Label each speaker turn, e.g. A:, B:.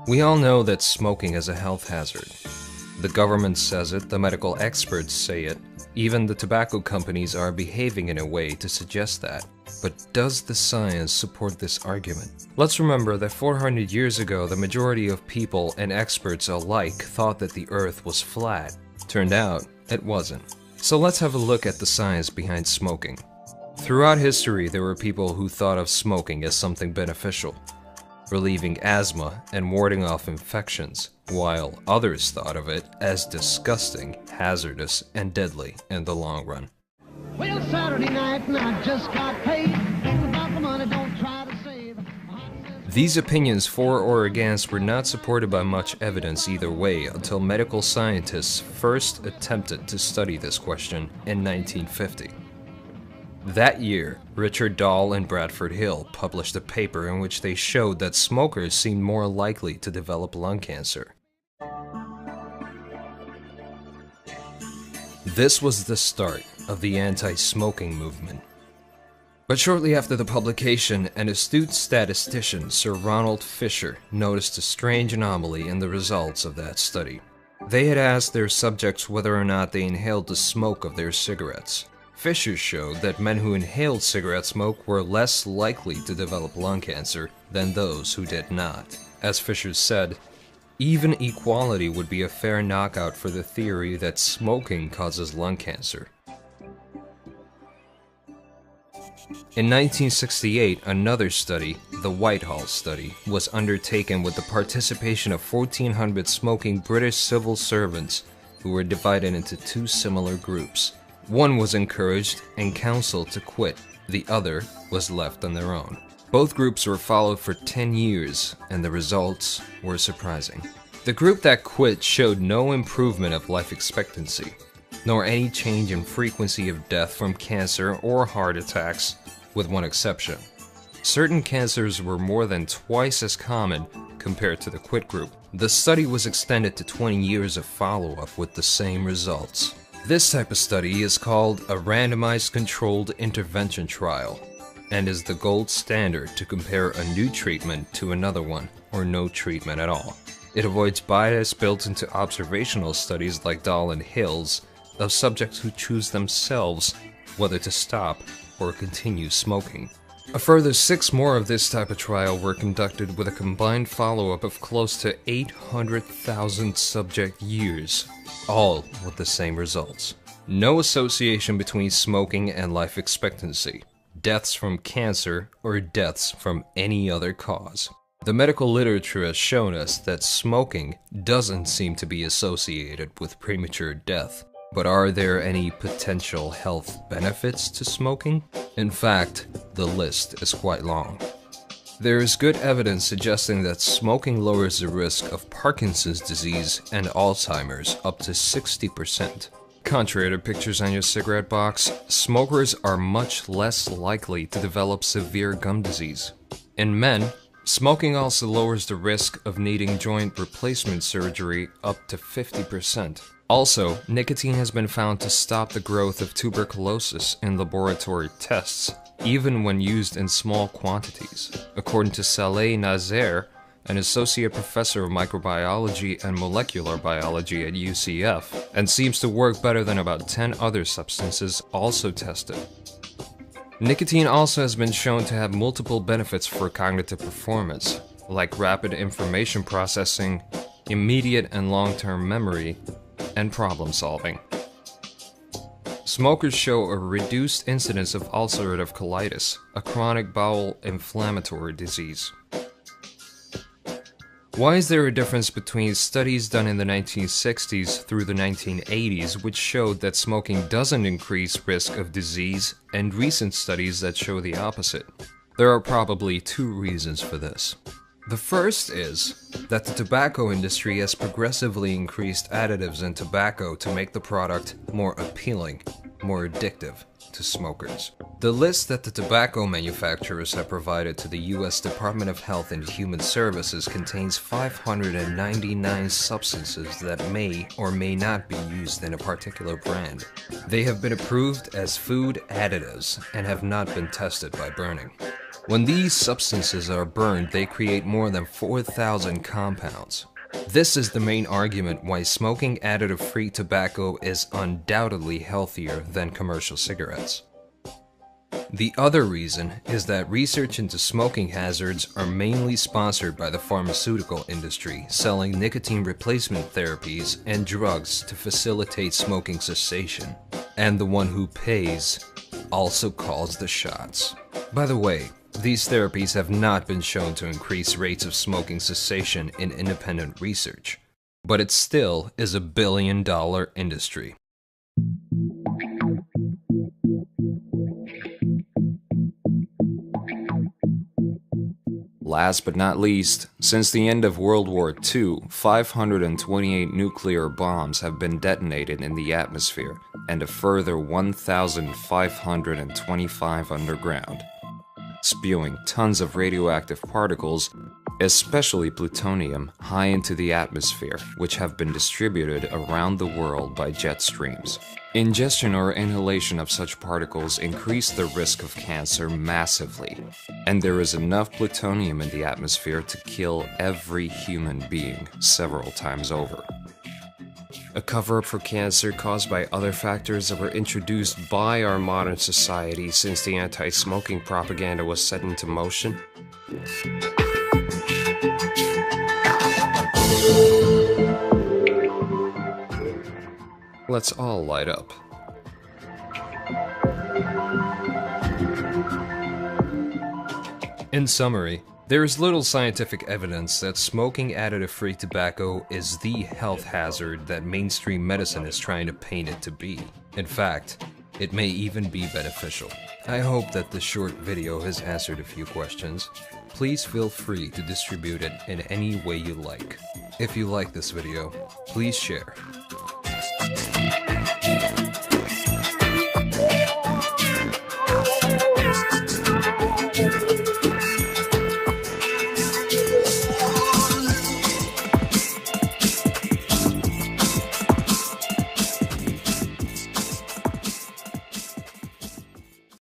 A: We all know that smoking is a health hazard. The government says it, the medical experts say it, even the tobacco companies are behaving in a way to suggest that. But does the science support this argument? Let's remember that 400 years ago, the majority of people and experts alike thought that the Earth was flat. Turned out, it wasn't. So let's have a look at the science behind smoking. Throughout history, there were people who thought of smoking as something beneficial, relieving asthma and warding off infections, while others thought of it as disgusting, hazardous, and deadly in the long run.
B: Well, Saturday night and I just got paid. About the money, don't try to save.
A: These opinions for or against were not supported by much evidence either way until medical scientists first attempted to study this question in 1950. That year, Richard Dahl and Bradford Hill published a paper in which they showed that smokers seemed more likely to develop lung cancer. This was the start of the anti-smoking movement. But shortly after the publication, an astute statistician, Sir Ronald Fisher, noticed a strange anomaly in the results of that study. They had asked their subjects whether or not they inhaled the smoke of their cigarettes. Fisher showed that men who inhaled cigarette smoke were less likely to develop lung cancer than those who did not. As Fisher said, even equality would be a fair knockout for the theory that smoking causes lung cancer. In 1968, another study, the Whitehall study, was undertaken with the participation of 1,400 smoking British civil servants who were divided into two similar groups. One was encouraged and counseled to quit, the other was left on their own. Both groups were followed for 10 years, and the results were surprising. The group that quit showed no improvement of life expectancy, nor any change in frequency of death from cancer or heart attacks, with one exception. Certain cancers were more than twice as common compared to the quit group. The study was extended to 20 years of follow-up with the same results. This type of study is called a randomized controlled intervention trial, and is the gold standard to compare a new treatment to another one, or no treatment at all. It avoids bias built into observational studies like Dahl and Hill's of subjects who choose themselves whether to stop or continue smoking. A further 6 more of this type of trial were conducted with a combined follow-up of close to 800,000 subject years, all with the same results. No association between smoking and life expectancy, deaths from cancer, or deaths from any other cause. The medical literature has shown us that smoking doesn't seem to be associated with premature death. But are there any potential health benefits to smoking? In fact, the list is quite long. There is good evidence suggesting that smoking lowers the risk of Parkinson's disease and Alzheimer's up to 60%. Contrary to pictures on your cigarette box, smokers are much less likely to develop severe gum disease. In men, smoking also lowers the risk of needing joint replacement surgery up to 50%. Also, nicotine has been found to stop the growth of tuberculosis in laboratory tests, even when used in small quantities, according to Saleh Nazer, an associate professor of microbiology and molecular biology at UCF, and seems to work better than about 10 other substances also tested. Nicotine also has been shown to have multiple benefits for cognitive performance, like rapid information processing, immediate and long-term memory, and problem solving. Smokers show a reduced incidence of ulcerative colitis, a chronic bowel inflammatory disease. Why is there a difference between studies done in the 1960s through the 1980s which showed that smoking doesn't increase risk of disease and recent studies that show the opposite? There are probably 2 reasons for this. The first is that the tobacco industry has progressively increased additives in tobacco to make the product more appealing, more addictive to smokers. The list that the tobacco manufacturers have provided to the U.S. Department of Health and Human Services contains 599 substances that may or may not be used in a particular brand. They have been approved as food additives and have not been tested by burning. When these substances are burned, they create more than 4,000 compounds. This is the main argument why smoking additive-free tobacco is undoubtedly healthier than commercial cigarettes. The other reason is that research into smoking hazards are mainly sponsored by the pharmaceutical industry, selling nicotine replacement therapies and drugs to facilitate smoking cessation. And the one who pays also calls the shots. By the way, these therapies have not been shown to increase rates of smoking cessation in independent research, but it still is a billion-dollar industry. Last but not least, since the end of World War II, 528 nuclear bombs have been detonated in the atmosphere, and a further 1,525 underground, spewing tons of radioactive particles, especially plutonium, high into the atmosphere, which have been distributed around the world by jet streams. Ingestion or inhalation of such particles increase the risk of cancer massively, and there is enough plutonium in the atmosphere to kill every human being several times over. A cover-up for cancer caused by other factors that were introduced by our modern society since the anti-smoking propaganda was set into motion? Let's all light up. In summary, there is little scientific evidence that smoking additive-free tobacco is the health hazard that mainstream medicine is trying to paint it to be. In fact, it may even be beneficial. I hope that this short video has answered a few questions. Please feel free to distribute it in any way you like. If you like this video, please share.